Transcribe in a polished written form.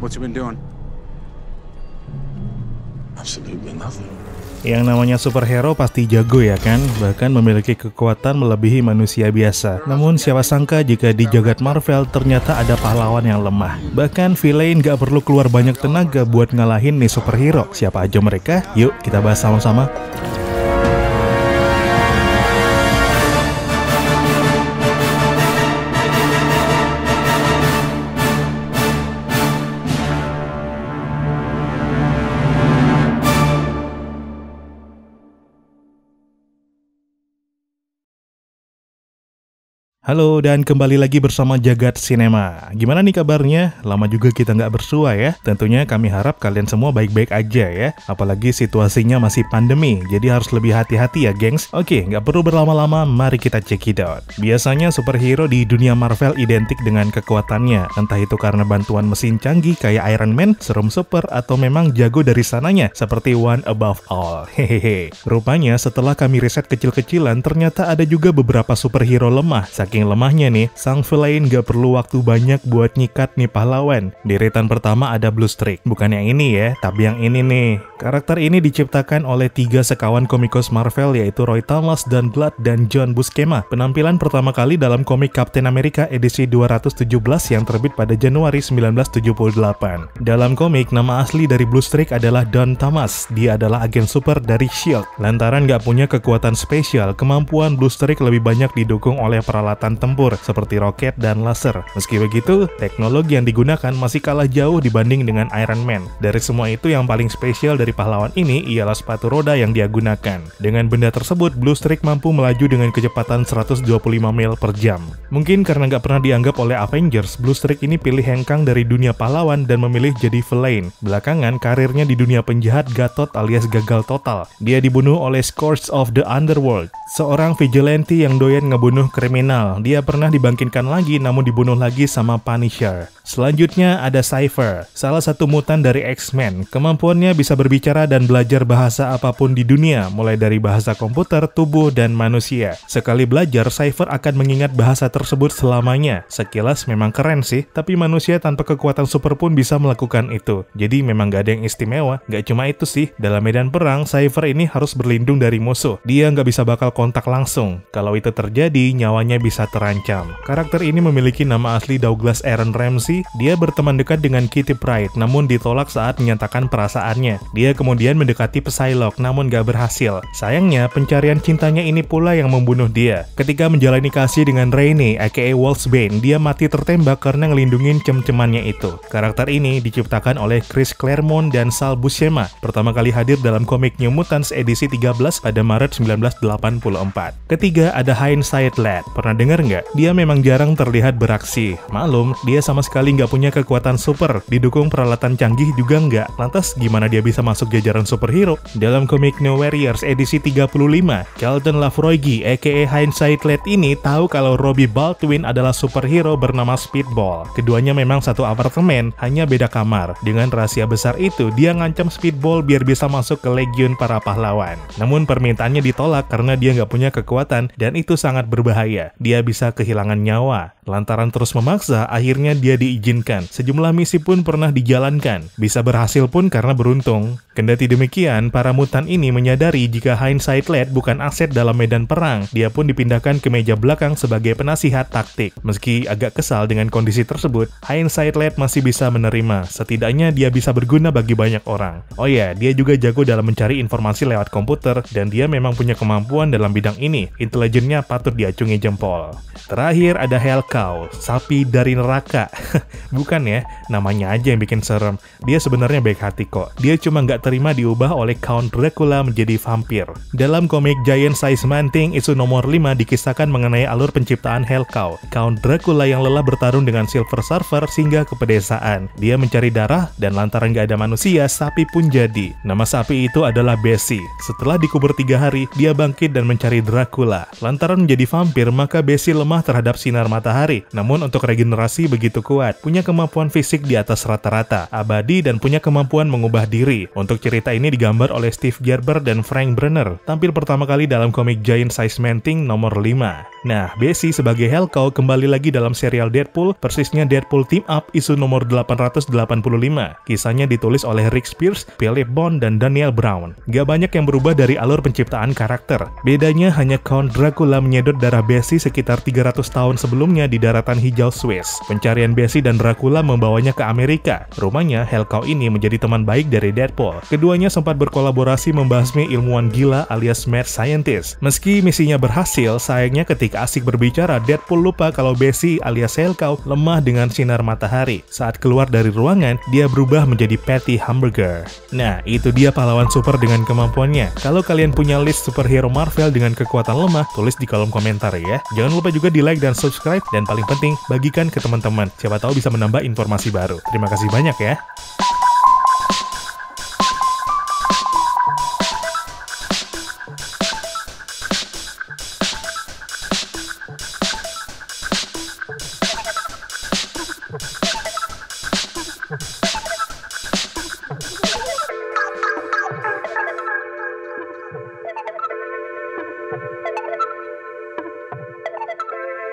What you been doing? Absolutely nothing. Yang namanya superhero pasti jago ya kan, bahkan memiliki kekuatan melebihi manusia biasa. Namun siapa sangka jika di jagat Marvel ternyata ada pahlawan yang lemah. Bahkan villain gak perlu keluar banyak tenaga buat ngalahin nih superhero. Siapa aja mereka? Yuk kita bahas sama-sama. Halo dan kembali lagi bersama Jagat Sinema. Gimana nih kabarnya? Lama juga kita nggak bersua ya. Tentunya kami harap kalian semua baik-baik aja ya. Apalagi situasinya masih pandemi, jadi harus lebih hati-hati ya gengs. Oke, nggak perlu berlama-lama, mari kita check it out. Biasanya superhero di dunia Marvel identik dengan kekuatannya. Entah itu karena bantuan mesin canggih kayak Iron Man, serum super, atau memang jago dari sananya seperti One Above All. Hehehe. Rupanya setelah kami riset kecil-kecilan, ternyata ada juga beberapa superhero lemah. Saking lemahnya nih, sang villain gak perlu waktu banyak buat nyikat nih pahlawan. Deretan pertama ada Blue Streak. Bukan yang ini ya, tapi yang ini nih. Karakter ini diciptakan oleh 3 sekawan komikus Marvel yaitu Roy Thomas, Dan Bluth, dan John Buscema. Penampilan pertama kali dalam komik Captain America edisi 217 yang terbit pada Januari 1978. Dalam komik, nama asli dari Blue Streak adalah Don Thomas. Dia adalah agen super dari S.H.I.E.L.D. Lantaran gak punya kekuatan spesial, kemampuan Blue Streak lebih banyak didukung oleh peralatan tempur seperti roket dan laser. Meski begitu, teknologi yang digunakan masih kalah jauh dibanding dengan Iron Man. Dari semua itu, yang paling spesial dari pahlawan ini ialah sepatu roda yang dia gunakan. Dengan benda tersebut, Blue Streak mampu melaju dengan kecepatan 125 mil per jam. Mungkin karena nggak pernah dianggap oleh Avengers, Blue Streak ini pilih hengkang dari dunia pahlawan dan memilih jadi villain. Belakangan, karirnya di dunia penjahat gatot alias gagal total. Dia dibunuh oleh Scourge of the Underworld, seorang vigilante yang doyan ngebunuh kriminal. Dia pernah dibangkitkan lagi namun dibunuh lagi sama Punisher. Selanjutnya ada Cypher, salah satu mutan dari X-Men. Kemampuannya bisa berbicara dan belajar bahasa apapun di dunia, mulai dari bahasa komputer, tubuh, dan manusia. Sekali belajar, Cypher akan mengingat bahasa tersebut selamanya. Sekilas memang keren sih, tapi manusia tanpa kekuatan super pun bisa melakukan itu. Jadi memang gak ada yang istimewa. Gak cuma itu sih, dalam medan perang, Cypher ini harus berlindung dari musuh. Dia nggak bisa bakal kontak langsung. Kalau itu terjadi, nyawanya bisa terancam. Karakter ini memiliki nama asli Douglas Aaron Ramsey. Dia berteman dekat dengan Kitty Pryde, namun ditolak saat menyatakan perasaannya. Dia kemudian mendekati Psylocke, namun gak berhasil. Sayangnya, pencarian cintanya ini pula yang membunuh dia. Ketika menjalani kasih dengan Rainey, aka Wolfsbane, dia mati tertembak karena ngelindungin cem-cemannya itu. Karakter ini diciptakan oleh Chris Claremont dan Sal Buscema. Pertama kali hadir dalam komik New Mutants edisi 13 pada Maret 1984. Ketiga ada Hindsight Lad. Pernah dengar nggak? Dia memang jarang terlihat beraksi. Maklum, dia sama sekali nggak punya kekuatan super, didukung peralatan canggih juga nggak. Lantas gimana dia bisa masuk jajaran superhero? Dalam komik New Warriors edisi 35, Carlton Lafroigi aka Hindsight Lad ini tahu kalau Robbie Baldwin adalah superhero bernama Speedball. Keduanya memang satu apartemen, hanya beda kamar. Dengan rahasia besar itu, dia ngancam Speedball biar bisa masuk ke Legion para pahlawan. Namun permintaannya ditolak karena dia nggak punya kekuatan dan itu sangat berbahaya. Dia bisa kehilangan nyawa. Lantaran terus memaksa, akhirnya dia diizinkan. Sejumlah misi pun pernah dijalankan. Bisa berhasil pun karena beruntung. Kendati demikian, para mutan ini menyadari jika Hindsight Lad bukan aset dalam medan perang. Dia pun dipindahkan ke meja belakang sebagai penasihat taktik. Meski agak kesal dengan kondisi tersebut, Hindsight Lad masih bisa menerima. Setidaknya dia bisa berguna bagi banyak orang. Oh ya, dia juga jago dalam mencari informasi lewat komputer, dan dia memang punya kemampuan dalam bidang ini. Intelijennya patut diacungi jempol. Terakhir ada Hellcow, sapi dari neraka. Bukan ya, namanya aja yang bikin serem. Dia sebenarnya baik hati kok. Dia cuma nggak terima diubah oleh Count Dracula menjadi vampir. Dalam komik Giant Size Man-Thing isu nomor 5 dikisahkan mengenai alur penciptaan Hellcow. Count Dracula yang lelah bertarung dengan Silver Surfer singgah ke pedesaan. Dia mencari darah dan lantaran nggak ada manusia, sapi pun jadi. Nama sapi itu adalah Bessie. Setelah dikubur 3 hari, dia bangkit dan mencari Dracula. Lantaran menjadi vampir, maka Bessie lemah terhadap sinar matahari matahari. Namun untuk regenerasi begitu kuat, punya kemampuan fisik di atas rata-rata, abadi dan punya kemampuan mengubah diri. Untuk cerita ini digambar oleh Steve Gerber dan Frank Brenner, tampil pertama kali dalam komik Giant Size Man-Thing nomor 5. Nah, Bessie sebagai Hellcow kembali lagi dalam serial Deadpool, persisnya Deadpool Team Up isu nomor 885. Kisahnya ditulis oleh Rick Spears, Philip Bond, dan Daniel Brown. Gak banyak yang berubah dari alur penciptaan karakter. Bedanya hanya Count Dracula menyedot darah Bessie sekitar 300 tahun sebelumnya di daratan hijau Swiss. Pencarian Bessie dan Dracula membawanya ke Amerika. Rumahnya, Hellcow ini menjadi teman baik dari Deadpool. Keduanya sempat berkolaborasi membasmi ilmuwan gila alias mad scientist. Meski misinya berhasil, sayangnya ketika asik berbicara, Deadpool lupa kalau Bessie alias Hellcow lemah dengan sinar matahari. Saat keluar dari ruangan, dia berubah menjadi patty hamburger. Nah, itu dia pahlawan super dengan kemampuannya. Kalau kalian punya list superhero Marvel dengan kekuatan lemah, tulis di kolom komentar ya. Jangan lupa juga di like dan subscribe, dan paling penting, bagikan ke teman-teman. Siapa tahu bisa menambah informasi baru. Terima kasih banyak ya.